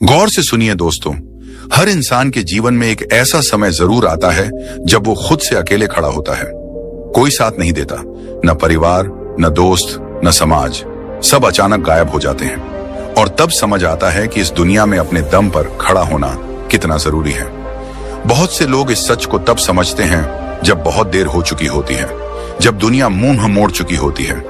गौर से सुनिए दोस्तों, हर इंसान के जीवन में एक ऐसा समय जरूर आता है जब वो खुद से अकेले खड़ा होता है। कोई साथ नहीं देता, न परिवार, न दोस्त, न समाज, सब अचानक गायब हो जाते हैं। और तब समझ आता है कि इस दुनिया में अपने दम पर खड़ा होना कितना जरूरी है। बहुत से लोग इस सच को तब समझते हैं जब बहुत देर हो चुकी होती है, जब दुनिया मुंह मोड़ चुकी होती है,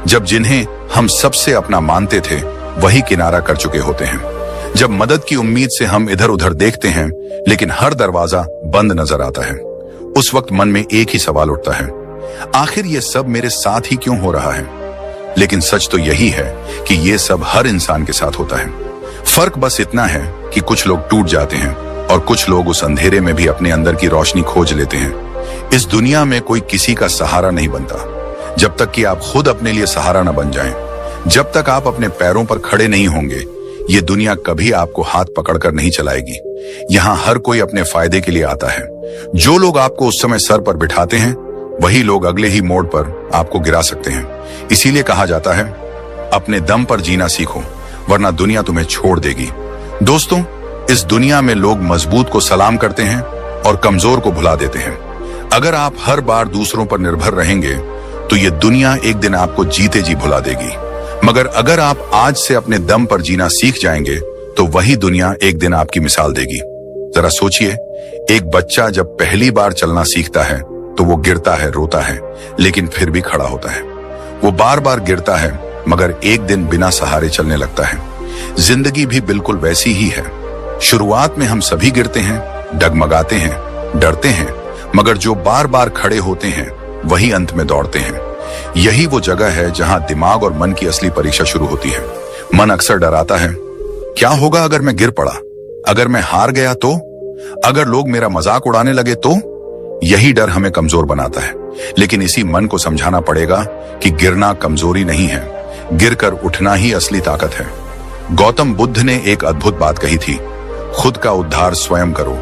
जब जिन्हें हम सबसे अपना मानते थे वही किनारा कर चुके होते हैं, जब मदद की उम्मीद से हम इधर उधर देखते हैं लेकिन हर दरवाजा बंद नजर आता है। उस वक्त मन में एक ही सवाल उठता है, आखिर ये सब मेरे साथ ही क्यों हो रहा है? लेकिन सच तो यही है कि ये सब हर इंसान के साथ होता है। फर्क बस इतना है कि कुछ लोग टूट जाते हैं और कुछ लोग उस अंधेरे में भी अपने अंदर की रोशनी खोज लेते हैं। इस दुनिया में कोई किसी का सहारा नहीं बनता जब तक कि आप खुद अपने लिए सहारा न बन जाएं। जब तक आप अपने पैरों पर खड़े नहीं होंगे, ये दुनिया कभी आपको हाथ पकड़कर नहीं चलाएगी। यहाँ हर कोई अपने फायदे के लिए आता है। जो लोग आपको उस समय सर पर बिठाते हैं, वही लोग अगले ही मोड़ पर आपको गिरा सकते हैं। इसीलिए कहा जाता है, अपने दम पर जीना सीखो, वरना दुनिया तुम्हें छोड़ देगी। दोस्तों, इस दुनिया में लोग मजबूत को सलाम करते हैं और कमजोर को भुला देते हैं। अगर आप हर बार दूसरों पर निर्भर रहेंगे तो ये दुनिया एक दिन आपको जीते जी भुला देगी। मगर अगर आप आज से अपने दम पर जीना सीख जाएंगे तो वही दुनिया एक दिन आपकी मिसाल देगी। जरा सोचिए, एक बच्चा जब पहली बार चलना सीखता है तो वो गिरता है, रोता है, लेकिन फिर भी खड़ा होता है। वो बार बार गिरता है मगर एक दिन बिना सहारे चलने लगता है। जिंदगी भी बिल्कुल वैसी ही है। शुरुआत में हम सभी गिरते हैं, डगमगाते हैं, डरते हैं, मगर जो बार बार खड़े होते हैं वही अंत में दौड़ते हैं। यही वो जगह है जहां दिमाग और मन की असली परीक्षा शुरू होती है। मन अक्सर डराता है, क्या होगा अगर मैं गिर पड़ा? अगर मैं हार गया तो? अगर लोग मेरा मजाक उड़ाने लगे तो? यही डर हमें कमजोर बनाता है। लेकिन इसी मन को समझाना पड़ेगा कि गिरना कमजोरी नहीं है, गिरकर उठना ही असली ताकत है। गौतम बुद्ध ने एक अद्भुत बात कही थी, खुद का उद्धार स्वयं करो,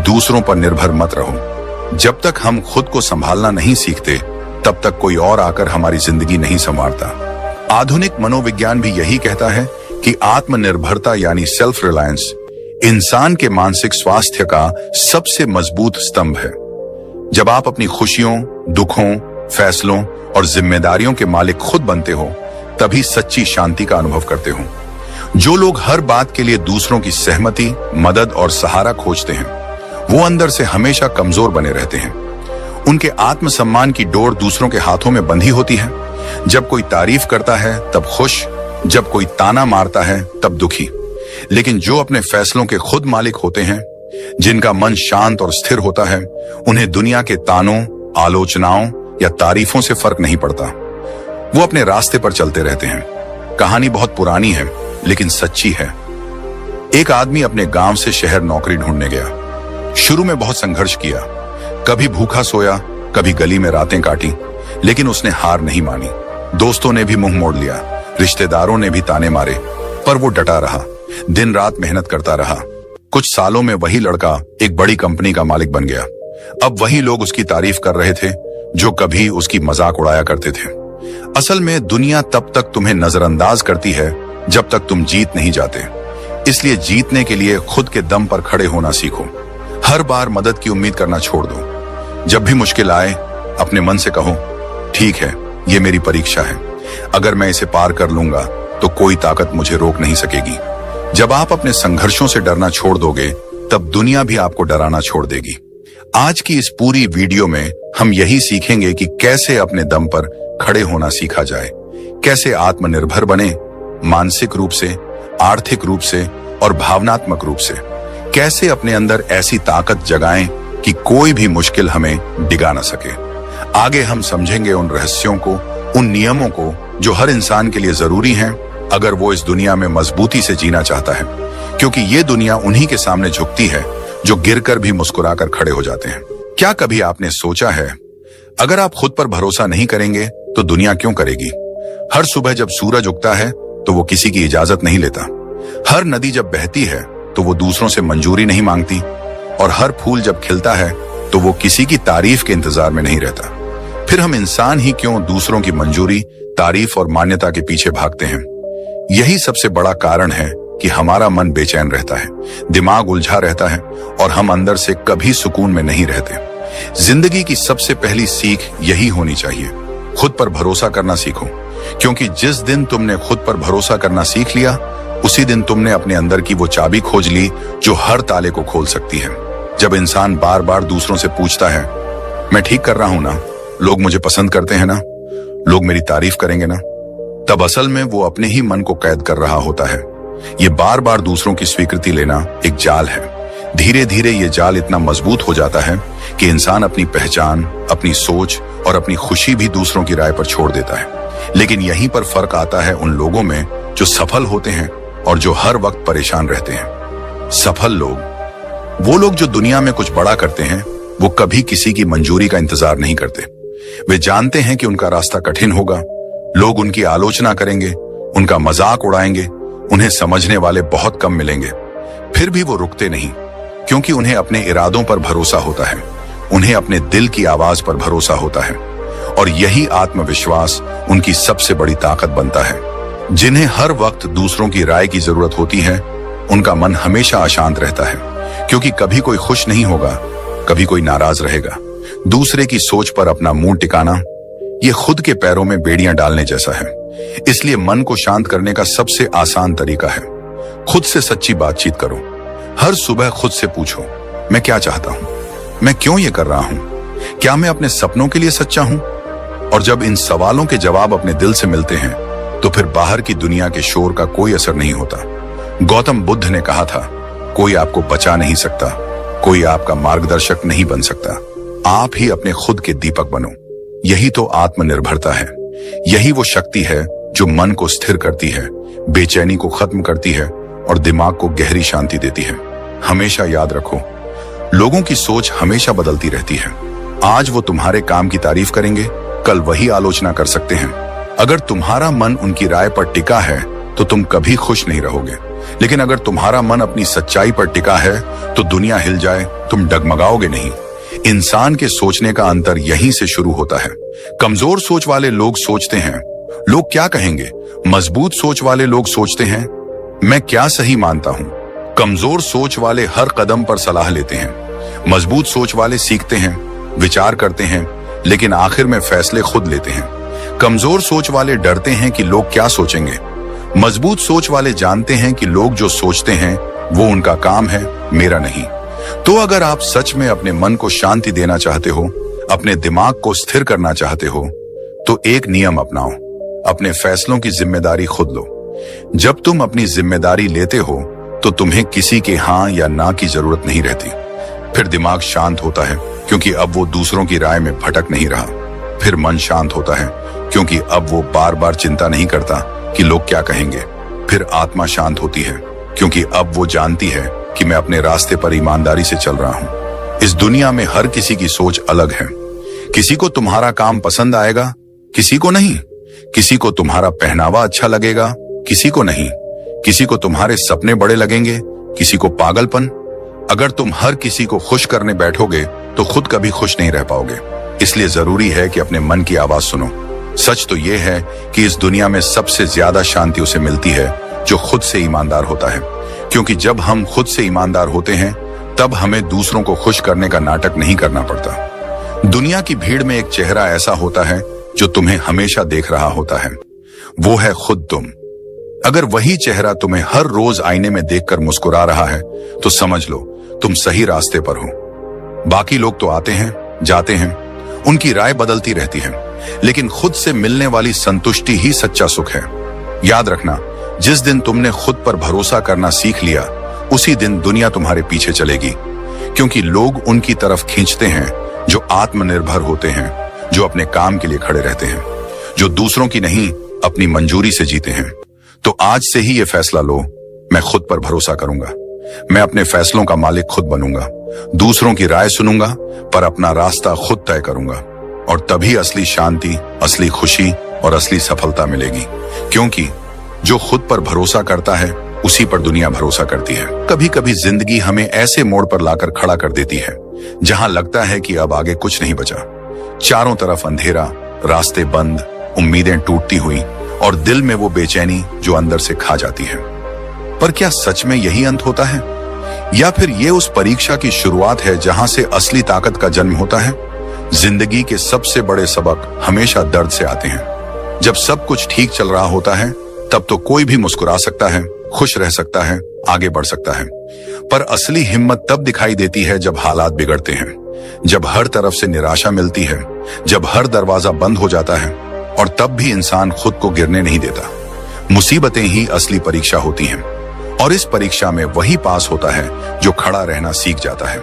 दूसरों पर निर्भर मत रहो। जब तक हम खुद को संभालना नहीं सीखते, तब तक कोई और आकर हमारी जिंदगी नहीं संवारता। आधुनिक मनोविज्ञान भी यही कहता है कि आत्मनिर्भरता यानी सेल्फ रिलायंस इंसान के मानसिक स्वास्थ्य का सबसे मजबूत स्तंभ है। जब आप अपनी खुशियों, दुखों, फैसलों और जिम्मेदारियों के मालिक खुद बनते हो, तभी सच्ची शांति का अनुभव करते हो। जो लोग हर बात के लिए दूसरों की सहमति, मदद और सहारा खोजते हैं, वो अंदर से हमेशा कमजोर बने रहते हैं। उनके आत्मसम्मान की डोर दूसरों के हाथों में बंधी होती है। जब कोई तारीफ करता है तब खुश, जब कोई ताना मारता है तब दुखी। लेकिन जो अपने फैसलों के खुद मालिक होते हैं, जिनका मन शांत और स्थिर होता है, उन्हें दुनिया के तानों, आलोचनाओं या तारीफों से फर्क नहीं पड़ता। वो अपने रास्ते पर चलते रहते हैं। कहानी बहुत पुरानी है लेकिन सच्ची है। एक आदमी अपने गांव से शहर नौकरी ढूंढने गया। शुरू में बहुत संघर्ष किया, कभी भूखा सोया, कभी गली में रातें काटी, लेकिन उसने हार नहीं मानी। दोस्तों ने भी मुंह मोड़ लिया, रिश्तेदारों ने भी ताने मारे, पर वो डटा रहा, दिन रात मेहनत करता रहा। कुछ सालों में वही लड़का एक बड़ी कंपनी का मालिक बन गया। अब वही लोग उसकी तारीफ कर रहे थे जो कभी उसकी मजाक उड़ाया करते थे। असल में दुनिया तब तक तुम्हें नजरअंदाज करती है जब तक तुम जीत नहीं जाते। इसलिए जीतने के लिए खुद के दम पर खड़े होना सीखो। हर बार मदद की उम्मीद करना छोड़ दो। जब भी मुश्किल आए, अपने मन से कहो, ठीक है, ये मेरी परीक्षा है। अगर मैं इसे पार कर लूंगा तो कोई ताकत मुझे रोक नहीं सकेगी। जब आप अपने संघर्षों से डरना छोड़ दोगे, तब दुनिया भी आपको डराना छोड़ देगी। आज की इस पूरी वीडियो में हम यही सीखेंगे कि कैसे अपने दम पर खड़े होना सीखा जाए, कैसे आत्मनिर्भर बने, मानसिक रूप से, आर्थिक रूप से और भावनात्मक रूप से। कैसे अपने अंदर ऐसी ताकत जगाएं कि कोई भी मुश्किल हमें डिगा न सके। आगे हम समझेंगे उन रहस्यों को, उन नियमों को जो हर इंसान के लिए जरूरी हैं अगर वो इस दुनिया में मजबूती से जीना चाहता है। क्योंकि ये दुनिया उन्हीं के सामने झुकती है जो गिरकर भी मुस्कुराकर खड़े हो जाते हैं। क्या कभी आपने सोचा है, अगर आप खुद पर भरोसा नहीं करेंगे तो दुनिया क्यों करेगी? हर सुबह जब सूरज उगता है तो वो किसी की इजाजत नहीं लेता। हर नदी जब बहती है तो वो दूसरों से मंजूरी नहीं मांगती। और हर फूल जब खिलता है तो वो किसी की तारीफ के इंतजार में नहीं रहता। फिर हम इंसान ही क्यों दूसरों की मंजूरी, तारीफ और मान्यता के पीछे भागते हैं? यही सबसे बड़ा कारण है कि हमारा मन बेचैन रहता है, दिमाग उलझा रहता है और हम अंदर से कभी सुकून में नहीं रहते। जिंदगी की सबसे पहली सीख यही होनी चाहिए, खुद पर भरोसा करना सीखो, क्योंकि जिस दिन तुमने खुद पर भरोसा करना सीख लिया, उसी दिन तुमने अपने अंदर की वो चाबी खोज ली जो हर ताले को खोल सकती है। जब इंसान बार बार दूसरों से पूछता है, मैं ठीक कर रहा हूं ना, लोग मुझे पसंद करते हैं ना, लोग मेरी तारीफ करेंगे ना, तब असल में वो अपने ही मन को कैद कर रहा होता है। ये बार बार दूसरों की स्वीकृति लेना एक जाल है। धीरे धीरे ये जाल इतना मजबूत हो जाता है कि इंसान अपनी पहचान, अपनी सोच और अपनी खुशी भी दूसरों की राय पर छोड़ देता है। लेकिन यहीं पर फर्क आता है उन लोगों में जो सफल होते हैं और जो हर वक्त परेशान रहते हैं। सफल लोग, वो लोग जो दुनिया में कुछ बड़ा करते हैं, वो कभी किसी की मंजूरी का इंतजार नहीं करते। वे जानते हैं कि उनका रास्ता कठिन होगा, लोग उनकी आलोचना करेंगे, उनका मजाक उड़ाएंगे, उन्हें समझने वाले बहुत कम मिलेंगे। फिर भी वो रुकते नहीं, क्योंकि उन्हें अपने इरादों पर भरोसा होता है, उन्हें अपने दिल की आवाज पर भरोसा होता है। और यही आत्मविश्वास उनकी सबसे बड़ी ताकत बनता है। जिन्हें हर वक्त दूसरों की राय की जरूरत होती है, उनका मन हमेशा अशांत रहता है, क्योंकि कभी कोई खुश नहीं होगा, कभी कोई नाराज रहेगा। दूसरे की सोच पर अपना मुंह टिकाना, ये खुद के पैरों में बेड़ियां डालने जैसा है। इसलिए मन को शांत करने का सबसे आसान तरीका है, खुद से सच्ची बातचीत करो। हर सुबह खुद से पूछो, मैं क्या चाहता हूं, मैं क्यों ये कर रहा हूं, क्या मैं अपने सपनों के लिए सच्चा हूं? और जब इन सवालों के जवाब अपने दिल से मिलते हैं, तो फिर बाहर की दुनिया के शोर का कोई असर नहीं होता। गौतम बुद्ध ने कहा था, कोई आपको बचा नहीं सकता, कोई आपका मार्गदर्शक नहीं बन सकता, आप ही अपने खुद के दीपक बनो। यही तो आत्मनिर्भरता है। यही वो शक्ति है जो मन को स्थिर करती है, बेचैनी को खत्म करती है और दिमाग को गहरी शांति देती है। हमेशा याद रखो, लोगों की सोच हमेशा बदलती रहती है। आज वो तुम्हारे काम की तारीफ करेंगे, कल वही आलोचना कर सकते हैं। अगर तुम्हारा मन उनकी राय पर टिका है, तो तुम कभी खुश नहीं रहोगे। लेकिन अगर तुम्हारा मन अपनी सच्चाई पर टिका है, तो दुनिया हिल जाए, तुम डगमगाओगे नहीं। इंसान के सोचने का अंतर यहीं से शुरू होता है। कमजोर सोच वाले लोग सोचते हैं, लोग क्या कहेंगे। मजबूत सोच वाले लोग सोचते हैं, मैं क्या सही मानता हूं। कमजोर सोच वाले हर कदम पर सलाह लेते हैं। मजबूत सोच वाले सीखते हैं, विचार करते हैं, लेकिन आखिर में फैसले खुद लेते हैं। कमजोर सोच वाले डरते हैं कि लोग क्या सोचेंगे। मजबूत सोच वाले जानते हैं कि लोग जो सोचते हैं वो उनका काम है, मेरा नहीं। तो अगर आप सच में अपने मन को शांति देना चाहते हो, अपने दिमाग को स्थिर करना चाहते हो, तो एक नियम अपनाओ, अपने फैसलों की जिम्मेदारी खुद लो। जब तुम अपनी जिम्मेदारी लेते हो, तो तुम्हें किसी के हाँ या ना की जरूरत नहीं रहती। फिर दिमाग शांत होता है, क्योंकि अब वो दूसरों की राय में भटक नहीं रहा। फिर मन शांत होता है, क्योंकि अब वो बार बार चिंता नहीं करता कि लोग क्या कहेंगे। फिर आत्मा शांत होती है, क्योंकि अब वो जानती है कि मैं अपने रास्ते पर ईमानदारी से चल रहा हूं। इस दुनिया में हर किसी की सोच अलग है। किसी को तुम्हारा काम पसंद आएगा, किसी को नहीं। किसी को तुम्हारा पहनावा अच्छा लगेगा, किसी को नहीं। किसी को तुम्हारे सपने बड़े लगेंगे, किसी को पागलपन। अगर तुम हर किसी को खुश करने बैठोगे, तो खुद कभी खुश नहीं रह पाओगे। इसलिए जरूरी है कि अपने मन की आवाज सुनो। सच तो यह है कि इस दुनिया में सबसे ज्यादा शांति उसे मिलती है जो खुद से ईमानदार होता है, क्योंकि जब हम खुद से ईमानदार होते हैं, तब हमें दूसरों को खुश करने का नाटक नहीं करना पड़ता। दुनिया की भीड़ में एक चेहरा ऐसा होता है जो तुम्हें हमेशा देख रहा होता है, वो है खुद तुम। अगर वही चेहरा तुम्हें हर रोज आईने में देखकर मुस्कुरा रहा है, तो समझ लो तुम सही रास्ते पर हो। बाकी लोग तो आते हैं, जाते हैं, उनकी राय बदलती रहती है, लेकिन खुद से मिलने वाली संतुष्टि ही सच्चा सुख है। याद रखना, जिस दिन तुमने खुद पर भरोसा करना सीख लिया, उसी दिन दुनिया तुम्हारे पीछे चलेगी, क्योंकि लोग उनकी तरफ खींचते हैं जो आत्मनिर्भर होते हैं, जो अपने काम के लिए खड़े रहते हैं, जो दूसरों की नहीं अपनी मंजूरी से जीते हैं। तो आज से ही ये फैसला लो, मैं खुद पर भरोसा करूंगा, मैं अपने फैसलों का मालिक खुद बनूंगा, दूसरों की राय सुनूंगा, पर अपना रास्ता खुद तय करूंगा। और तभी असली शांति, असली खुशी और असली सफलता मिलेगी, क्योंकि जो खुद पर भरोसा करता है, उसी पर दुनिया भरोसा करती है। कभी कभी जिंदगी हमें ऐसे मोड़ पर लाकर खड़ा कर देती है जहां लगता है कि अब आगे कुछ नहीं बचा। चारों तरफ अंधेरा, रास्ते बंद, उम्मीदें टूटती हुई और दिल में वो बेचैनी जो अंदर से खा जाती है। पर क्या सच में यही अंत होता है, या फिर ये उस परीक्षा की शुरुआत है जहां से असली ताकत का जन्म होता है? जिंदगी के सबसे बड़े सबक हमेशा दर्द से आते हैं। जब सब कुछ ठीक चल रहा होता है तब तो कोई भी मुस्कुरा सकता है, खुश रह सकता है, आगे बढ़ सकता है। पर असली हिम्मत तब दिखाई देती है जब हालात बिगड़ते हैं, जब हर तरफ से निराशा मिलती है, जब हर दरवाजा बंद हो जाता है, और तब भी इंसान खुद को गिरने नहीं देता। मुसीबतें ही असली परीक्षा होती हैं, और इस परीक्षा में वही पास होता है जो खड़ा रहना सीख जाता है।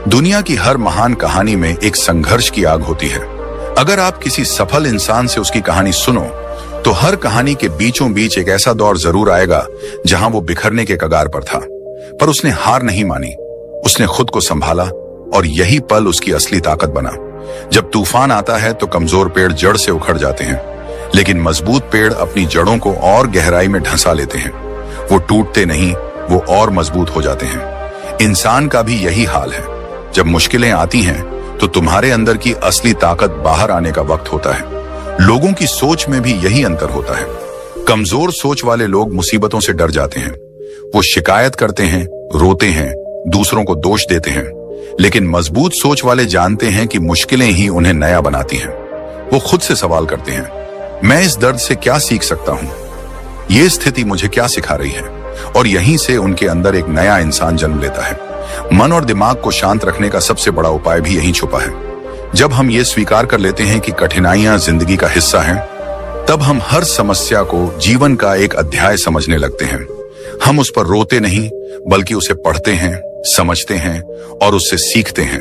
दुनिया की हर महान कहानी में एक संघर्ष की आग होती है। अगर आप किसी सफल इंसान से उसकी कहानी सुनो तो हर कहानी के बीचों बीच एक ऐसा दौर जरूर आएगा जहां वो बिखरने के कगार पर था, पर उसने हार नहीं मानी, उसने खुद को संभाला, और यही पल उसकी असली ताकत बना। जब तूफान आता है तो कमजोर पेड़ जड़ से उखड़ जाते हैं, लेकिन मजबूत पेड़ अपनी जड़ों को और गहराई में ढंसा लेते हैं। वो टूटते नहीं, वो और मजबूत हो जाते हैं। इंसान का भी यही हाल है। जब मुश्किलें आती हैं तो तुम्हारे अंदर की असली ताकत बाहर आने का वक्त होता है। लोगों की सोच में भी यही अंतर होता है। कमजोर सोच वाले लोग मुसीबतों से डर जाते हैं, वो शिकायत करते हैं, रोते हैं, दूसरों को दोष देते हैं। लेकिन मजबूत सोच वाले जानते हैं कि मुश्किलें ही उन्हें नया बनाती हैं। वो खुद से सवाल करते हैं, मैं इस दर्द से क्या सीख सकता हूं? ये स्थिति मुझे क्या सिखा रही है? और यहीं से उनके अंदर एक नया इंसान जन्म लेता है। मन और दिमाग को शांत रखने का सबसे बड़ा उपाय भी यहीं छुपा है। जब हम ये स्वीकार कर लेते हैं कि कठिनाइयां जिंदगी का हिस्सा हैं, तब हम हर समस्या को जीवन का एक अध्याय समझने लगते हैं। हम उस पर रोते नहीं, बल्कि उसे पढ़ते हैं, समझते हैं और उससे सीखते हैं।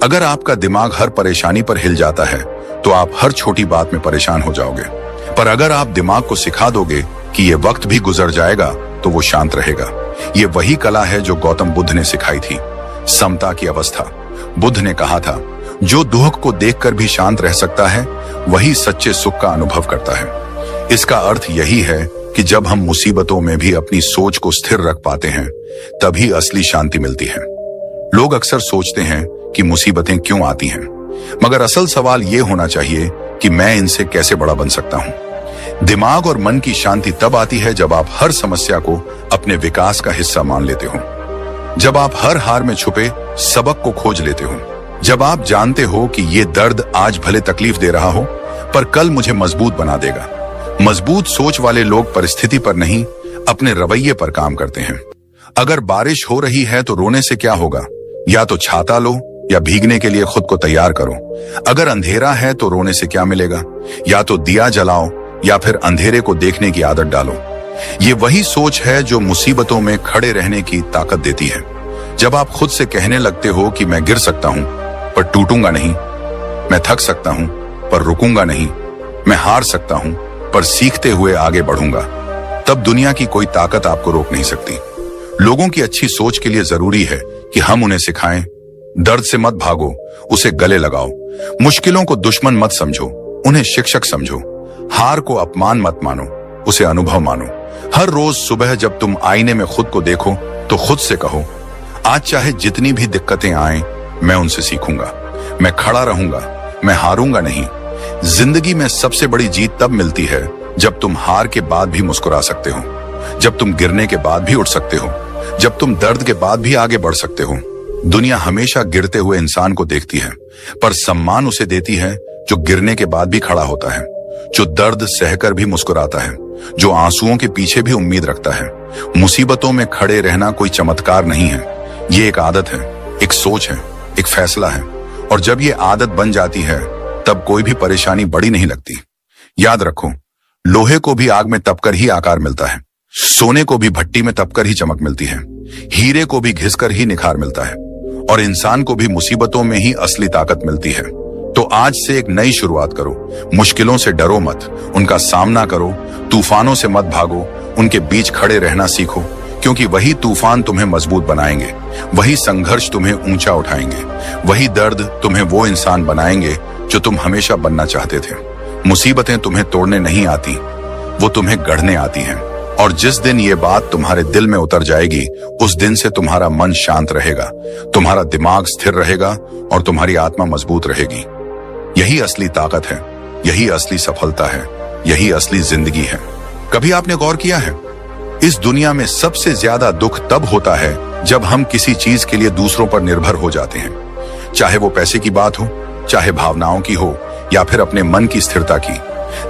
अगर आपका दिमाग हर परेशानी पर हिल जाता है तो आप हर छोटी बात में परेशान हो जाओगे, पर अगर आप दिमाग को सिखा दोगे कि ये वक्त भी गुजर जाएगा तो वो शांत रहेगा। ये वही कला है जो गौतम बुद्ध ने सिखाई थी, समता की अवस्था। बुद्ध ने कहा था, जो दुख को देखकर भी शांत रह सकता है वही सच्चे सुख का अनुभव करता है। इसका अर्थ यही है कि जब हम मुसीबतों में भी अपनी सोच को स्थिर रख पाते हैं तभी असली शांति मिलती है। लोग अक्सर सोचते हैं कि मुसीबतें क्यों आती हैं, मगर असल सवाल ये होना चाहिए कि मैं इनसे कैसे बड़ा बन सकता हूं। दिमाग और मन की शांति तब आती है जब आप हर समस्या को अपने विकास का हिस्सा मान लेते हो, जब आप हर हार में छुपे सबक को खोज लेते हो, जब आप जानते हो कि ये दर्द आज भले तकलीफ दे रहा हो पर कल मुझे मजबूत बना देगा। मजबूत सोच वाले लोग परिस्थिति पर नहीं, अपने रवैये पर काम करते हैं। अगर बारिश हो रही है तो रोने से क्या होगा, या तो छाता लो या भीगने के लिए खुद को तैयार करो। अगर अंधेरा है तो रोने से क्या मिलेगा, या तो दिया जलाओ या फिर अंधेरे को देखने की आदत डालो। ये वही सोच है जो मुसीबतों में खड़े रहने की ताकत देती है। जब आप खुद से कहने लगते हो कि मैं गिर सकता हूं पर टूटूंगा नहीं, मैं थक सकता हूं पर रुकूंगा नहीं, मैं हार सकता हूं पर सीखते हुए आगे बढ़ूंगा, तब दुनिया की कोई ताकत आपको रोक नहीं सकती। लोगों की अच्छी सोच के लिए जरूरी है कि हम उन्हें सिखाएं, दर्द से मत भागो, उसे गले लगाओ। मुश्किलों को दुश्मन मत समझो, उन्हें शिक्षक समझो। हार को अपमान मत मानो, उसे अनुभव मानो। हर रोज सुबह जब तुम आईने में खुद को देखो तो खुद से कहो, आज चाहे जितनी भी दिक्कतें आएं, मैं उनसे सीखूंगा, मैं खड़ा रहूंगा, मैं हारूंगा नहीं। जिंदगी में सबसे बड़ी जीत तब मिलती है जब तुम हार के बाद भी मुस्कुरा सकते हो, जब तुम गिरने के बाद भी उठ सकते हो, जब तुम दर्द के बाद भी आगे बढ़ सकते हो। दुनिया हमेशा गिरते हुए इंसान को देखती है, पर सम्मान उसे देती है जो गिरने के बाद भी खड़ा होता है, जो दर्द सहकर भी मुस्कुराता है, जो आंसुओं के पीछे भी उम्मीद रखता है। मुसीबतों में खड़े रहना कोई चमत्कार नहीं है, ये एक आदत है, एक सोच है, एक फैसला है, और जब ये आदत बन जाती है तब कोई भी परेशानी बड़ी नहीं लगती। याद रखो, लोहे को भी आग में तपकर ही आकार मिलता है, सोने को भी भट्टी में तपकर ही चमक मिलती है, हीरे को भी घिसकर ही निखार मिलता है, और इंसान को भी मुसीबतों में ही असली ताकत मिलती है। तो आज से एक नई शुरुआत करो। मुश्किलों से डरो मत, उनका सामना करो। तूफानों से मत भागो, उनके बीच खड़े रहना सीखो, क्योंकि वही तूफान तुम्हें मजबूत बनाएंगे, वही संघर्ष तुम्हें ऊंचा उठाएंगे, वही दर्द तुम्हें वो इंसान बनाएंगे जो तुम हमेशा बनना चाहते थे। मुसीबतें तुम्हें तोड़ने नहीं आती, वो तुम्हें गढ़ने आती हैं। और जिस दिन ये बात तुम्हारे दिल में उतर जाएगी, उस दिन से तुम्हारा मन शांत रहेगा, तुम्हारा दिमाग स्थिर रहेगा और तुम्हारी आत्मा मजबूत रहेगी। यही असली ताकत है, यही असली सफलता है, यही असली जिंदगी है। कभी आपने गौर किया है, इस दुनिया में सबसे ज्यादा दुख तब होता है जब हम किसी चीज के लिए दूसरों पर निर्भर हो जाते हैं, चाहे वो पैसे की बात हो, चाहे भावनाओं की हो, या फिर अपने मन की स्थिरता की।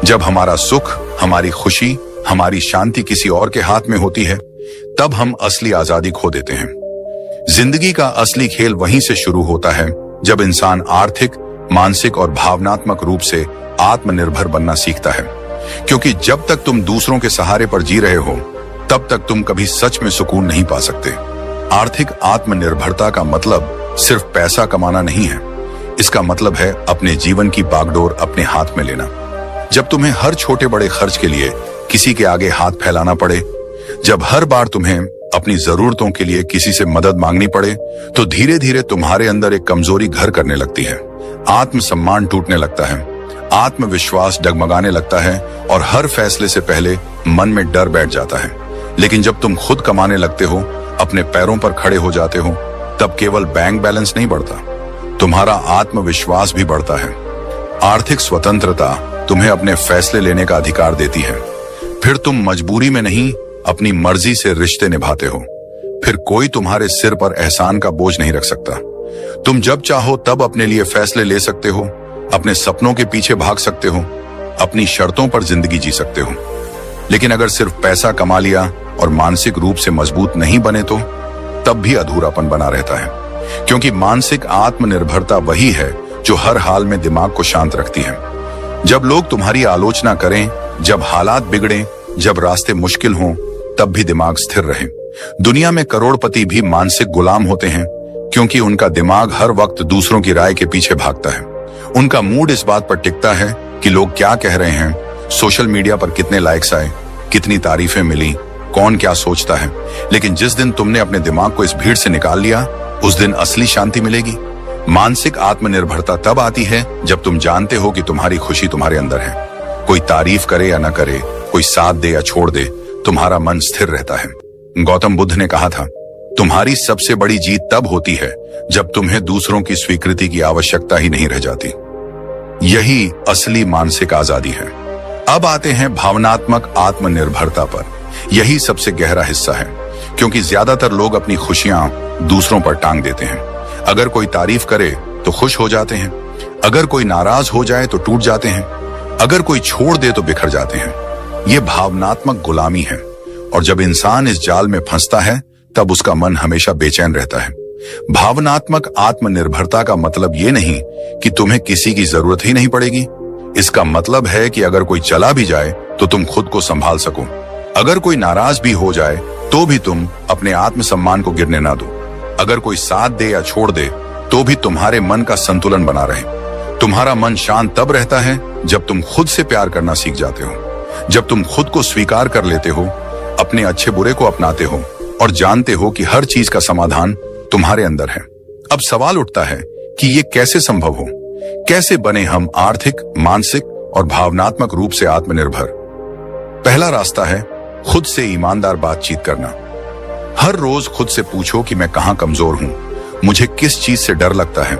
जब हमारा सुख, हमारी खुशी, हमारी शांति किसी और के हाथ में होती है, तब हम असली आजादी खो देते हैं। जिंदगी का असली खेल वहीं से शुरू होता है जब इंसान आर्थिक, मानसिक और भावनात्मक रूप से आत्मनिर्भर बनना सीखता है। क्योंकि जब तक तुम दूसरों के सहारे पर जी रहे हो, तब तक तुम कभी सच में सुकून नहीं पा सकते। आर्थिक आत्मनिर्भरता का मतलब सिर्फ पैसा कमाना नहीं है। इसका मतलब है अपने जीवन की बागडोर अपने हाथ में लेना। जब तुम्हें हर छोटे बड़े खर्च के लिए किसी के आगे हाथ फैलाना पड़े, जब हर बार तुम्हें अपनी जरूरतों के लिए किसी से मदद मांगनी पड़े, तो धीरे धीरे तुम्हारे अंदर एक कमजोरी घर करने लगती है। आत्मसम्मान टूटने लगता है, आत्मविश्वास डगमगाने लगता है और हर फैसले से पहले मन में डर बैठ जाता है। लेकिन जब तुम खुद कमाने लगते हो, अपने पैरों पर खड़े हो जाते हो, तब केवल बैंक बैलेंस नहीं बढ़ता, तुम्हारा आत्मविश्वास भी बढ़ता है। आर्थिक स्वतंत्रता तुम्हें अपने फैसले लेने का अधिकार देती है। फिर तुम मजबूरी में नहीं, अपनी मर्जी से रिश्ते निभाते हो। फिर कोई तुम्हारे सिर पर एहसान का बोझ नहीं रख सकता। तुम जब चाहो तब अपने लिए फैसले ले सकते हो, अपने सपनों के पीछे भाग सकते हो, अपनी शर्तों पर जिंदगी जी सकते हो। लेकिन अगर सिर्फ पैसा कमा लिया और मानसिक रूप से मजबूत नहीं बने, तो तब भी अधूरापन बना रहता है। क्योंकि मानसिक आत्मनिर्भरता वही है जो हर हाल में दिमाग को शांत रखती है। जब लोग तुम्हारी आलोचना करें, जब हालात बिगड़ें, जब रास्ते मुश्किल हों, तब भी दिमाग स्थिर रहे। दुनिया में करोड़पति भी मानसिक गुलाम होते हैं, क्योंकि उनका दिमाग हर वक्त दूसरों की राय के पीछे भागता है। उनका मूड इस बात पर टिकता है कि लोग क्या कह रहे हैं, सोशल मीडिया पर कितने लाइक्स आए, कितनी तारीफें मिली, कौन क्या सोचता है। लेकिन जिस दिन तुमने अपने दिमाग को इस भीड़ से निकाल लिया, उस दिन असली शांति मिलेगी। मानसिक आत्मनिर्भरता तब आती है जब तुम जानते हो कि तुम्हारी खुशी तुम्हारे अंदर है। कोई तारीफ करे या न करे, कोई साथ दे या छोड़ दे, तुम्हारा मन स्थिर रहता है। गौतम बुद्ध ने कहा था, तुम्हारी सबसे बड़ी जीत तब होती है जब तुम्हें दूसरों की स्वीकृति की आवश्यकता ही नहीं रह जाती। यही असली मानसिक आजादी है। अब आते हैं भावनात्मक आत्मनिर्भरता पर। यही सबसे गहरा हिस्सा है, क्योंकि ज्यादातर लोग अपनी खुशियां दूसरों पर टांग देते हैं। अगर कोई तारीफ करे तो खुश हो जाते हैं, अगर कोई नाराज हो जाए तो टूट जाते हैं, अगर कोई छोड़ दे तो बिखर जाते हैं। ये भावनात्मक गुलामी है, और जब इंसान इस जाल में फंसता है, तब उसका मन हमेशा बेचैन रहता है। भावनात्मक आत्मनिर्भरता का मतलब ये नहीं कि तुम्हें किसी की जरूरत ही नहीं पड़ेगी। इसका मतलब है कि अगर कोई चला भी जाए तो तुम खुद को संभाल सको। अगर कोई नाराज भी हो जाए तो भी तुम अपने आत्मसम्मान को गिरने ना दो। अगर कोई साथ दे या छोड़ दे तो भी तुम्हारे मन का संतुलन बना रहे। तुम्हारा मन शांत तब रहता है जब तुम खुद से प्यार करना सीख जाते हो, जब तुम खुद को स्वीकार कर लेते हो, अपने अच्छे बुरे को अपनाते हो और जानते हो कि हर चीज का समाधान तुम्हारे अंदर है। अब सवाल उठता है कि ये कैसे संभव हो? कैसे बने हम आर्थिक, मानसिक और भावनात्मक रूप से आत्मनिर्भर? पहला रास्ता है खुद से ईमानदार बातचीत करना। हर रोज खुद से पूछो कि मैं कहां कमजोर हूं, मुझे किस चीज से डर लगता है,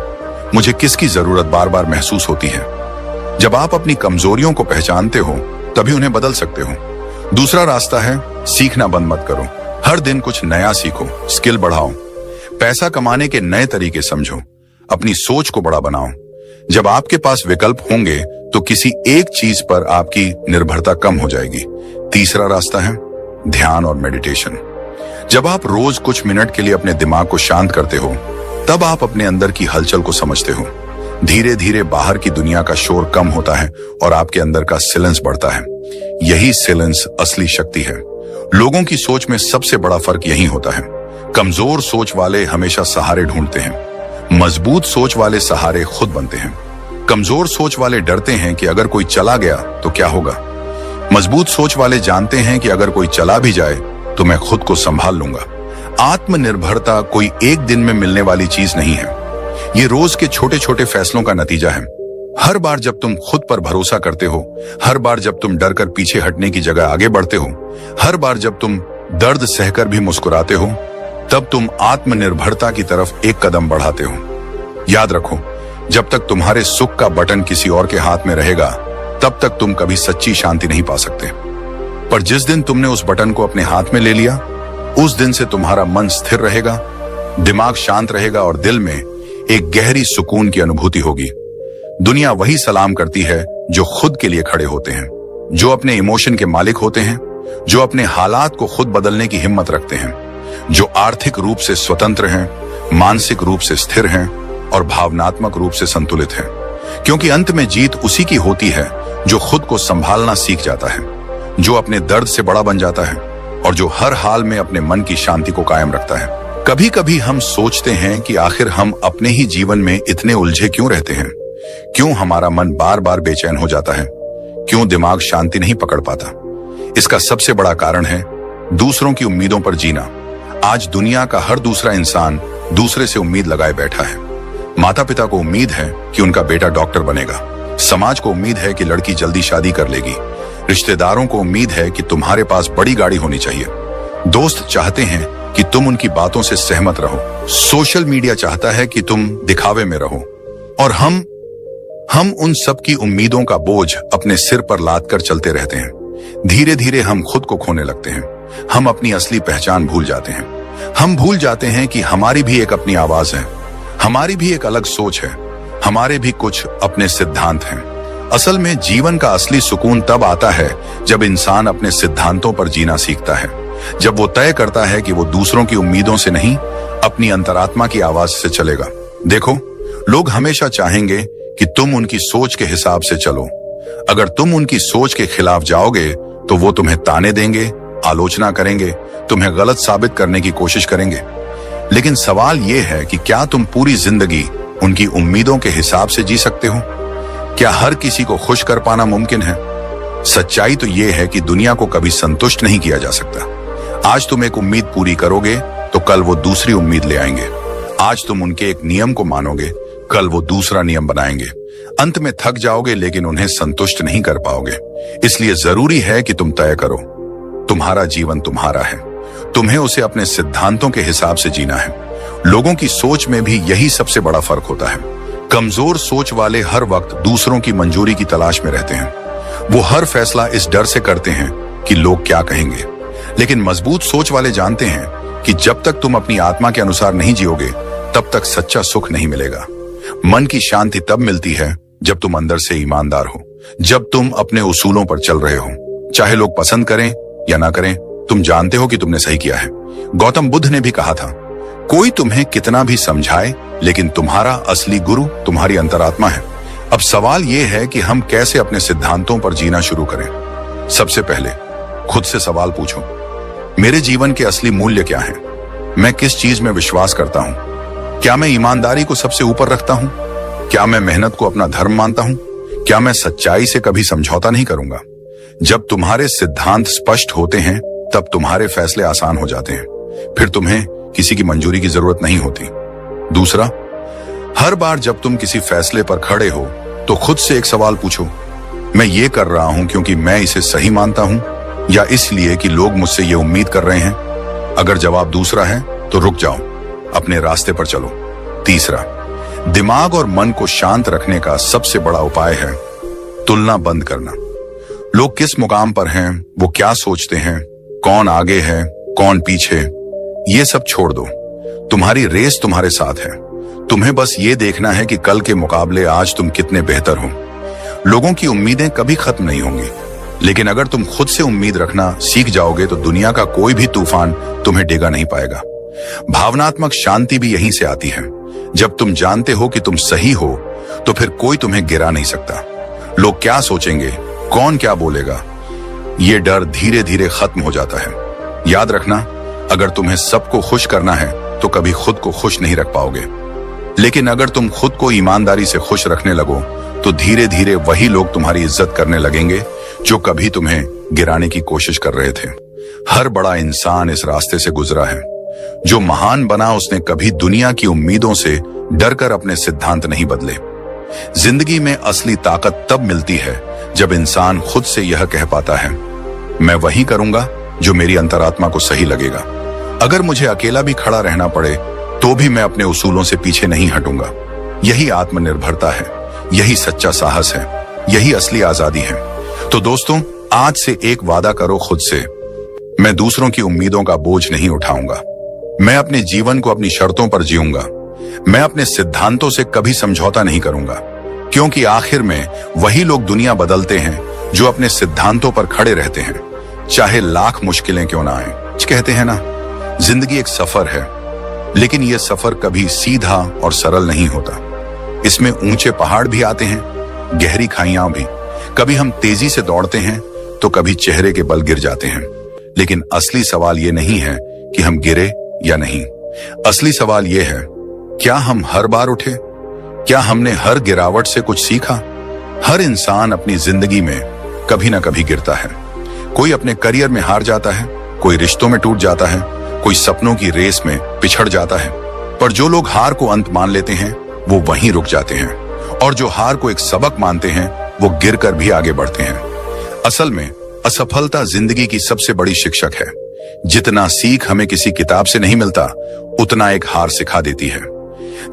मुझे किसकी जरूरत बार बार महसूस होती है। जब आप अपनी कमजोरियों को पहचानते हो, तभी उन्हें बदल सकते हो। दूसरा रास्ता है सीखना बंद मत करो। हर दिन कुछ नया सीखो, स्किल बढ़ाओ, पैसा कमाने के नए तरीके समझो, अपनी सोच को बड़ा बनाओ। जब आपके पास विकल्प होंगे तो किसी एक चीज पर आपकी निर्भरता कम हो जाएगी। तीसरा रास्ता है ध्यान और मेडिटेशन। जब आप रोज कुछ मिनट के लिए अपने दिमाग को शांत करते हो, तब आप अपने अंदर की हलचल को समझते हो। धीरे धीरे बाहर की दुनिया का शोर कम होता है और आपके अंदर का साइलेंस बढ़ता है। यही साइलेंस असली शक्ति है। लोगों की सोच में सबसे बड़ा फर्क यही होता है। कमजोर सोच वाले हमेशा सहारे ढूंढते हैं, मजबूत सोच वाले सहारे खुद बनते हैं। कमजोर सोच वाले डरते हैं कि अगर कोई चला गया तो क्या होगा। मजबूत सोच वाले जानते हैं कि अगर कोई चला भी जाए तो मैं खुद को संभाल लूंगा। आत्मनिर्भरता कोई एक दिन में मिलने वाली चीज नहीं है। ये रोज के छोटे छोटे फैसलों का नतीजा है। हर बार जब तुम खुद पर भरोसा करते हो, हर बार जब तुम डर कर पीछे हटने की जगह आगे बढ़ते हो, हर बार जब तुम दर्द सहकर भी मुस्कुराते हो, तब तुम आत्मनिर्भरता की तरफ एक कदम बढ़ाते हो। याद रखो, जब तक तुम्हारे सुख का बटन किसी और के हाथ में रहेगा, तब तक तुम कभी सच्ची शांति नहीं पा सकते। पर जिस दिन तुमने उस बटन को अपने हाथ में ले लिया, उस दिन से तुम्हारा मन स्थिर रहेगा, दिमाग शांत रहेगा और दिल में एक गहरी सुकून की अनुभूति होगी। दुनिया वही सलाम करती है जो खुद के लिए खड़े होते हैं, जो अपने इमोशन के मालिक होते हैं, जो अपने हालात को खुद बदलने की हिम्मत रखते हैं, जो आर्थिक रूप से स्वतंत्र हैं, मानसिक रूप से स्थिर हैं और भावनात्मक रूप से संतुलित हैं। क्योंकि अंत में जीत उसी की होती है जो खुद को संभालना सीख जाता है, जो अपने दर्द से बड़ा बन जाता है और जो हर हाल में अपने मन की शांति को कायम रखता है। कभी कभी हम सोचते हैं कि आखिर हम अपने ही जीवन में इतने उलझे क्यों रहते हैं, क्यों हमारा मन बार बार बेचैन हो जाता है, क्यों दिमाग शांति नहीं पकड़ पाता। इसका सबसे बड़ा कारण है दूसरों की उम्मीदों पर जीना। आज दुनिया का हर दूसरा इंसान दूसरे से उम्मीद लगाए बैठा है। माता पिता को उम्मीद है कि उनका बेटा डॉक्टर बनेगा, समाज को उम्मीद है कि लड़की जल्दी शादी कर लेगी, रिश्तेदारों को उम्मीद है कि तुम्हारे पास बड़ी गाड़ी होनी चाहिए, दोस्त चाहते हैं कि तुम उनकी बातों से सहमत रहो, सोशल मीडिया चाहता है कि तुम दिखावे में रहो और हम उन सब की उम्मीदों का बोझ अपने सिर पर लाद कर चलते रहते हैं। धीरे धीरे हम खुद को खोने लगते हैं, हम अपनी असली पहचान भूल जाते हैं। हम भूल जाते हैं कि हमारी भी एक अपनी आवाज है, हमारी भी एक अलग सोच है, हमारे भी कुछ अपने सिद्धांत हैं। असल में जीवन का असली सुकून तब आता है जब इंसान अपने सिद्धांतों पर जीना सीखता है, जब वो तय करता है कि वो दूसरों की उम्मीदों से नहीं, अपनी अंतरात्मा की आवाज से चलेगा। देखो, लोग हमेशा चाहेंगे कि तुम उनकी सोच के हिसाब से चलो। अगर तुम उनकी सोच के खिलाफ जाओगे तो वो तुम्हें ताने देंगे, आलोचना करेंगे, तुम्हें गलत साबित करने की कोशिश करेंगे। लेकिन सवाल यह है कि क्या तुम पूरी जिंदगी उनकी उम्मीदों के हिसाब से जी सकते हो? क्या हर किसी को खुश कर पाना मुमकिन है? सच्चाई तो यह है कि दुनिया को कभी संतुष्ट नहीं किया जा सकता। आज तुम एक उम्मीद पूरी करोगे तो कल वो दूसरी उम्मीद ले आएंगे। आज तुम उनके एक नियम को मानोगे, कल वो दूसरा नियम बनाएंगे। अंत में थक जाओगे लेकिन उन्हें संतुष्ट नहीं कर पाओगे। इसलिए जरूरी है कि तुम तय करो, तुम्हारा जीवन तुम्हारा है, तुम्हें उसे अपने सिद्धांतों के हिसाब से जीना है। लोगों की सोच में भी यही सबसे बड़ा फर्क होता है। कमजोर सोच वाले हर वक्त दूसरों की मंजूरी की तलाश में रहते हैं। वो हर फैसला इस डर से करते हैं कि लोग क्या कहेंगे। लेकिन मजबूत सोच वाले जानते हैं कि जब तक तुम अपनी आत्मा के अनुसार नहीं जियोगे तब तक सच्चा सुख नहीं मिलेगा। मन की शांति तब मिलती है जब तुम अंदर से ईमानदार हो, जब तुम अपने उसूलों पर चल रहे हो। चाहे लोग पसंद करें या ना करें, तुम जानते हो कि तुमने सही किया है। गौतम बुद्ध ने भी कहा था, कोई तुम्हें कितना भी समझाए लेकिन तुम्हारा असली गुरु तुम्हारी अंतरात्मा है। अब सवाल यह है कि हम कैसे अपने सिद्धांतों पर जीना शुरू करें। सबसे पहले खुद से सवाल पूछो, मेरे जीवन के असली मूल्य क्या हैं? मैं किस चीज में विश्वास करता हूं? क्या मैं ईमानदारी को सबसे ऊपर रखता हूं? क्या मैं मेहनत को अपना धर्म मानता हूं? क्या मैं सच्चाई से कभी समझौता नहीं करूंगा? जब तुम्हारे सिद्धांत स्पष्ट होते हैं तब तुम्हारे फैसले आसान हो जाते हैं। फिर तुम्हें किसी की मंजूरी की जरूरत नहीं होती। दूसरा, हर बार जब तुम किसी फैसले पर खड़े हो तो खुद से एक सवाल पूछो, मैं ये कर रहा हूं क्योंकि मैं इसे सही मानता हूं या इसलिए कि लोग मुझसे ये उम्मीद कर रहे हैं? अगर जवाब दूसरा है तो रुक जाओ, अपने रास्ते पर चलो। तीसरा, दिमाग और मन को शांत रखने का सबसे बड़ा उपाय है तुलना बंद करना। लोग किस मुकाम पर हैं, वो क्या सोचते हैं, कौन आगे है, कौन पीछे, ये सब छोड़ दो। तुम्हारी रेस तुम्हारे साथ है। तुम्हें बस ये देखना है कि कल के मुकाबले आज तुम कितने बेहतर हो। लोगों की उम्मीदें कभी खत्म नहीं होंगी, लेकिन अगर तुम खुद से उम्मीद रखना सीख जाओगे तो दुनिया का कोई भी तूफान तुम्हें डिगा नहीं पाएगा। भावनात्मक शांति भी यहीं से आती है। जब तुम जानते हो कि तुम सही हो तो फिर कोई तुम्हें गिरा नहीं सकता। लोग क्या सोचेंगे, कौन क्या बोलेगा, ये डर धीरे धीरे खत्म हो जाता है। याद रखना, अगर तुम्हें सबको खुश करना है तो कभी खुद को खुश नहीं रख पाओगे। लेकिन अगर तुम खुद को ईमानदारी से खुश रखने लगो तो धीरे धीरे वही लोग तुम्हारी इज्जत करने लगेंगे जो कभी तुम्हें गिराने की कोशिश कर रहे थे। हर बड़ा इंसान इस रास्ते से गुजरा है। जो महान बना उसने कभी दुनिया की उम्मीदों से डरकर अपने सिद्धांत नहीं बदले। जिंदगी में असली ताकत तब मिलती है जब इंसान खुद से यह कह पाता है, मैं वही करूंगा जो मेरी अंतरात्मा को सही लगेगा। अगर मुझे अकेला भी खड़ा रहना पड़े तो भी मैं अपने उसूलों से पीछे नहीं हटूंगा। यही आत्मनिर्भरता है, यही सच्चा साहस है, यही असली आजादी है। तो दोस्तों, आज से एक वादा करो खुद से, मैं दूसरों की उम्मीदों का बोझ नहीं उठाऊंगा। मैं अपने जीवन को अपनी शर्तों पर जीऊंगा। मैं अपने सिद्धांतों से कभी समझौता नहीं करूंगा, क्योंकि आखिर में वही लोग दुनिया बदलते हैं जो अपने सिद्धांतों पर खड़े रहते हैं, चाहे लाख मुश्किलें क्यों ना आए। कहते हैं ना, जिंदगी एक सफर है, लेकिन यह सफर कभी सीधा और सरल नहीं होता। इसमें ऊंचे पहाड़ भी आते हैं, गहरी खाइयां भी। कभी हम तेजी से दौड़ते हैं तो कभी चेहरे के बल गिर जाते हैं। लेकिन असली सवाल यह नहीं है कि हम गिरे या नहीं। असली सवाल यह है, क्या हम हर बार उठे? क्या हमने हर गिरावट से कुछ सीखा? हर इंसान अपनी जिंदगी में कभी ना कभी गिरता है। कोई अपने करियर में हार जाता है, कोई रिश्तों में टूट जाता है, कोई सपनों की रेस में पिछड़ जाता है। पर जो लोग हार को अंत मान लेते हैं वो वहीं रुक जाते हैं, और जो हार को एक सबक मानते हैं वो गिरकर भी आगे बढ़ते हैं। असल में असफलता जिंदगी की सबसे बड़ी शिक्षक है। जितना सीख हमें किसी किताब से नहीं मिलता, उतना एक हार सिखा देती है।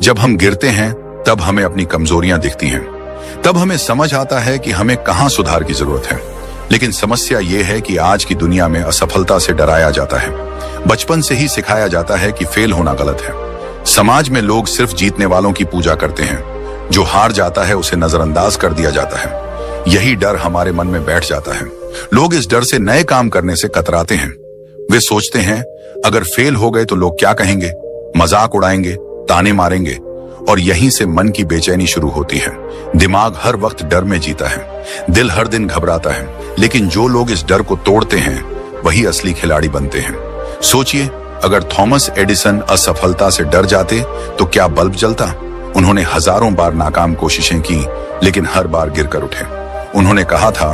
जब हम गिरते हैं तब हमें अपनी कमजोरियां दिखती हैं। तब हमें समझ आता है कि हमें कहां सुधार की जरूरत है। लेकिन समस्या यह है कि आज की दुनिया में असफलता से डराया जाता है। बचपन से ही सिखाया जाता है कि फेल होना गलत है। समाज में लोग सिर्फ जीतने वालों की पूजा करते हैं। जो हार जाता है उसे नजरअंदाज कर दिया जाता है। यही डर हमारे मन में बैठ जाता है। लोग इस डर से नए काम करने से कतराते हैं। वे सोचते हैं, अगर फेल हो गए तो लोग क्या कहेंगे, मजाक उड़ाएंगे, ताने मारेंगे, और यहीं से मन की बेचैनी शुरू होती है। दिमाग हर वक्त डर में जीता है, दिल हर दिन घबराता है। लेकिन जो लोग इस डर को तोड़ते हैं वही असली खिलाड़ी बनते हैं। सोचिए, अगर थॉमस एडिसन असफलता से डर जाते तो क्या बल्ब जलता? उन्होंने हजारों बार नाकाम कोशिशें की, लेकिन हर बार गिरकर उठे। उन्होंने कहा था,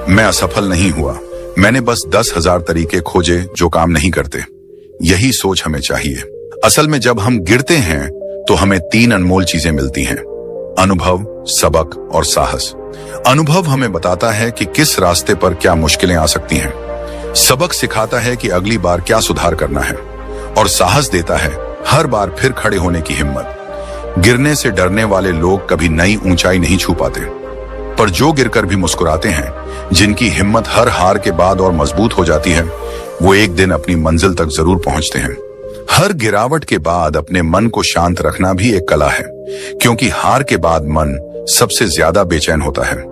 मैं असफल नहीं हुआ, मैंने बस 10,000 तरीके खोजे जो काम नहीं करते। यही सोच हमें चाहिए। असल में जब हम गिरते हैं तो हमें 3 अनमोल चीजें मिलती हैं: अनुभव, सबक और साहस। अनुभव हमें बताता है कि किस रास्ते पर क्या मुश्किलें आ सकती हैं। सबक सिखाता है कि अगली बार क्या सुधार करना है, और साहस देता है हर बार फिर खड़े होने की हिम्मत। गिरने से डरने वाले लोग कभी नई ऊंचाई नहीं छू पाते, पर जो गिरकर भी मुस्कुराते हैं, जिनकी हिम्मत हर हार के बाद और मजबूत हो जाती है, वो एक दिन अपनी मंजिल तक जरूर पहुंचते हैं। हर गिरावट के बाद अपने मन को शांत रखना भी एक कला है, क्योंकि हार के बाद मन सबसे ज्यादा बेचैन होता है।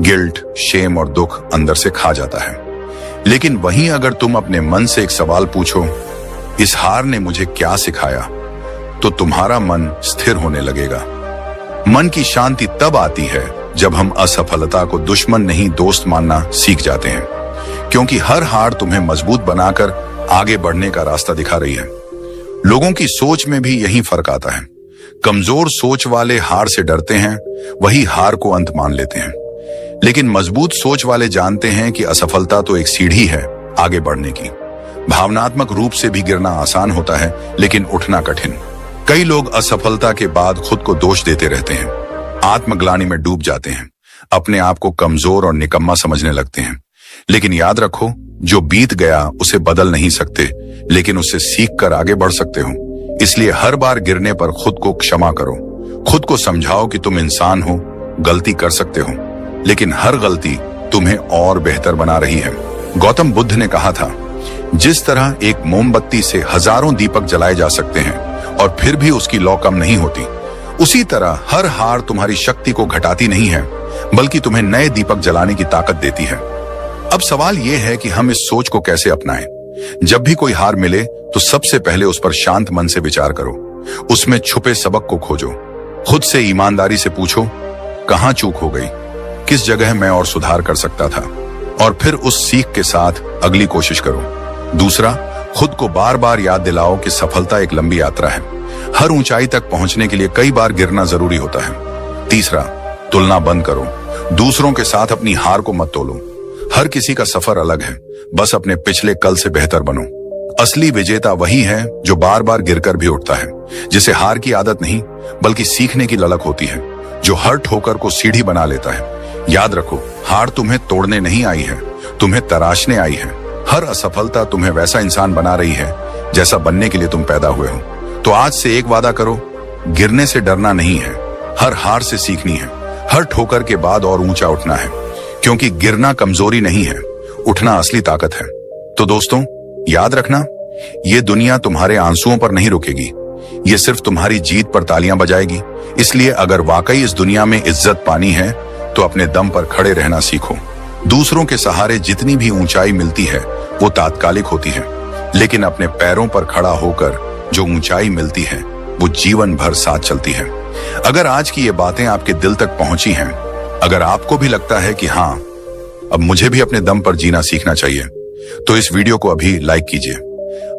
गिल्ट, शेम और दुख अंदर से खा जाता है। लेकिन वहीं अगर तुम अपने मन से एक सवाल पूछो, इस हार ने मुझे क्या सिखाया, तो तुम्हारा मन स्थिर होने लगेगा। मन की शांति तब आती है जब हम असफलता को दुश्मन नहीं दोस्त मानना सीख जाते हैं, क्योंकि हर हार तुम्हें मजबूत बनाकर आगे बढ़ने का रास्ता दिखा रही है। लोगों की सोच में भी यही फर्क आता है। कमजोर सोच वाले हार से डरते हैं, वही हार को अंत मान लेते हैं। लेकिन मजबूत सोच वाले जानते हैं कि असफलता तो एक सीढ़ी है आगे बढ़ने की। भावनात्मक रूप से भी गिरना आसान होता है, लेकिन उठना कठिन। कई लोग असफलता के बाद खुद को दोष देते रहते हैं, आत्मग्लानि में डूब जाते हैं, अपने आप को कमजोर और निकम्मा समझने लगते हैं। लेकिन याद रखो, जो बीत गया उसे बदल नहीं सकते, लेकिन उससे सीख कर आगे बढ़ सकते हो। इसलिए हर बार गिरने पर खुद को क्षमा करो। खुद को समझाओ कि तुम इंसान हो, गलती कर सकते हो, लेकिन हर गलती तुम्हें और बेहतर बना रही है। गौतम बुद्ध ने कहा था, जिस तरह एक मोमबत्ती से हजारों दीपक जलाए जा सकते हैं और फिर भी उसकी लौ कम नहीं होती, उसी तरह हर हार तुम्हारी शक्ति को घटाती नहीं है, बल्कि तुम्हें नए दीपक जलाने की ताकत देती है। अब सवाल यह है कि हम इस सोच को कैसे अपनाएं। जब भी कोई हार मिले तो सबसे पहले उस पर शांत मन से विचार करो। उसमें छुपे सबक को खोजो। खुद से ईमानदारी से पूछो, कहां चूक हो गई, किस जगह मैं और सुधार कर सकता था, और फिर उस सीख के साथ अगली कोशिश करो। दूसरा, खुद को बार बार याद दिलाओ कि सफलता एक लंबी यात्रा है। हर ऊंचाई तक पहुंचने के लिए कई बार गिरना जरूरी होता है। तीसरा, तुलना बंद करो। दूसरों के साथ अपनी हार को मत तोलो। हर किसी का सफर अलग है, बस अपने पिछले कल से बेहतर बनो। असली विजेता वही है जो बार बार गिरकर भी उठता है, जिसे हार की आदत नहीं बल्कि सीखने की ललक होती है, जो हर ठोकर को सीढ़ी बना लेता है। याद रखो, हार तुम्हें तोड़ने नहीं आई है, तुम्हें तराशने आई है। हर असफलता तुम्हें वैसा इंसान बना रही है जैसा बनने के लिए तुम पैदा हुए हो। तो आज से एक वादा करो, गिरने से डरना नहीं है, हर हार से सीखनी है, हर ठोकर के बाद और ऊंचा उठना है। क्योंकि गिरना कमजोरी नहीं है, उठना असली ताकत है। तो दोस्तों, याद रखना, ये दुनिया तुम्हारे आंसुओं पर नहीं रुकेगी, ये सिर्फ तुम्हारी जीत पर तालियां बजाएगी। इसलिए अगर वाकई इस दुनिया में इज्जत पानी है तो अपने दम पर खड़े रहना सीखो। दूसरों के सहारे जितनी भी ऊंचाई मिलती है वो तात्कालिक होती है, लेकिन अपने पैरों पर खड़ा होकर जो ऊंचाई मिलती है वो जीवन भर साथ चलती है। अगर आज की ये बातें आपके दिल तक पहुंची हैं, अगर आपको भी लगता है कि हाँ, अब मुझे भी अपने दम पर जीना सीखना चाहिए, तो इस वीडियो को अभी लाइक कीजिए,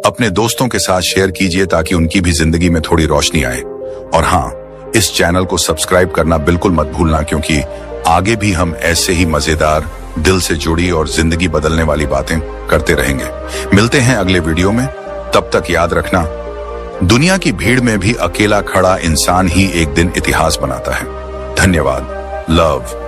अपने दोस्तों के साथ शेयर कीजिए ताकि उनकी भी जिंदगी में थोड़ी रोशनी आए। और हाँ, इस चैनल को सब्सक्राइब करना बिल्कुल मत भूलना, क्योंकि आगे भी हम ऐसे ही मजेदार, दिल से जुड़ी और जिंदगी बदलने वाली बातें करते रहेंगे। मिलते हैं अगले वीडियो में, तब तक याद रखना, दुनिया की भीड़ में भी अकेला खड़ा इंसान ही एक दिन इतिहास बनाता है। धन्यवाद। लव।